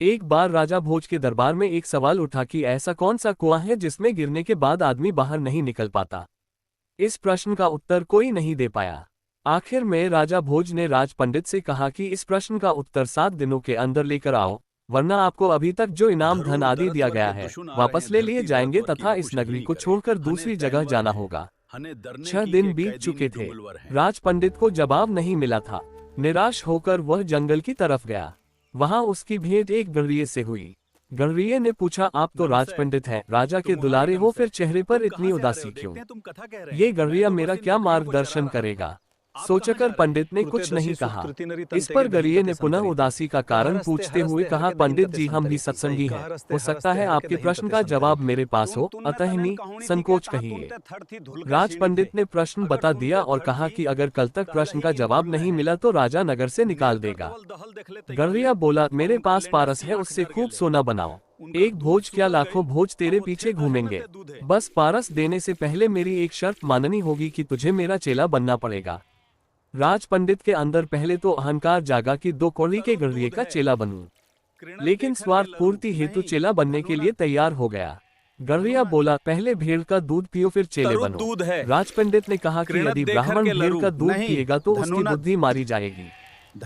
एक बार राजा भोज के दरबार में एक सवाल उठा कि ऐसा कौन सा कुआं है जिसमें गिरने के बाद आदमी बाहर नहीं निकल पाता। इस प्रश्न का उत्तर कोई नहीं दे पाया। आखिर में राजा भोज ने राज पंडित से कहा कि इस प्रश्न का उत्तर 7 दिनों के अंदर लेकर आओ, वरना आपको अभी तक जो इनाम धन आदि दिया गया है वापस ले लिए जाएंगे तथा इस नगरी को छोड़कर दूसरी जगह जाना होगा। 6 दिन बीत चुके थे, राज पंडित को जवाब नहीं मिला था। निराश होकर वह जंगल की तरफ गया। वहां उसकी भेंट एक गणरिये से हुई। गणरिये ने पूछा, आप तो राज पंडित हैं, राजा के दुलारे हो, फिर चेहरे पर इतनी उदासी क्यों? ये गणरिया मेरा क्या मार्गदर्शन करेगा? सोचकर पंडित ने कुछ नहीं कहा। इस पर गणरिये ने पुनः उदासी का कारण पूछते हुए कहा, पंडित जी, हम भी सत्संगी हैं, हो सकता है आपके प्रश्न का जवाब मेरे पास हो, अतः संकोच कहिए। राज पंडित ने प्रश्न बता दिया और कहा कि अगर कल तक प्रश्न का जवाब नहीं मिला तो राजा नगर से निकाल देगा। गणरिया बोला, मेरे पास पारस है, उससे खूब सोना बनाओ। एक भोज क्या लाखों भोज तेरे पीछे घूमेंगे। बस पारस देने से पहले मेरी एक शर्त माननी होगी कि तुझे मेरा चेला बनना पड़ेगा। राज पंडित के अंदर पहले तो अहंकार जागा कि 2 कौड़ी के गणरिये का चेला बनूं, लेकिन स्वार्थ पूर्ति हेतु चेला बनने के लिए तैयार हो गया। गणरिया बोला, पहले भेड़ का दूध पियो फिर चेले बनो। राज पंडित ने कहा कि यदि ब्राह्मण भेड़ का दूध पिएगा तो उसकी बुद्धि मारी जाएगी।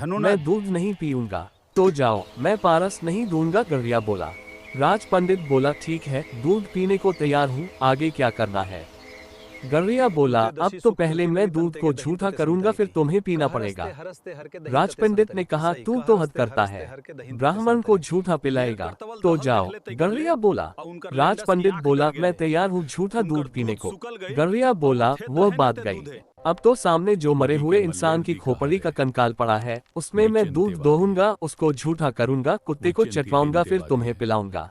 मैं दूध नहीं पीऊंगा। तो जाओ, मैं पारस नहीं दूंगा, गणरिया बोला। राज पंडित बोला, ठीक है, दूध पीने को तैयार हूँ, आगे क्या करना है? गणरिया बोला, अब तो पहले मैं दूध को झूठा करूंगा, फिर तुम्हें पीना पड़ेगा। राज पंडित ने कहा, तू तो हद करता है, ब्राह्मण को झूठा पिलाएगा, तो जाओ। गणरिया बोला। राज पंडित बोला, मैं तैयार हूँ झूठा दूध पीने को। गणरिया बोला, वह बात गई। अब तो सामने जो मरे हुए इंसान की खोपड़ी का कंकाल पड़ा है, उसमें मैं दूध दोहूंगा, उसको झूठा करूंगा, कुत्ते को चटवाऊंगा, फिर तुम्हें पिलाऊंगा,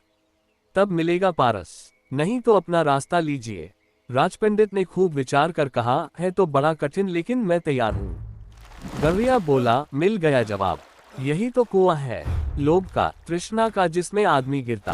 तब मिलेगा पारस, नहीं तो अपना रास्ता लीजिए। राज पंडित ने खूब विचार कर कहा, है तो बड़ा कठिन, लेकिन मैं तैयार हूँ। गणरिया बोला, मिल गया जवाब। यही तो कुआं है, लोभ का, तृष्णा का, जिसमें आदमी गिरता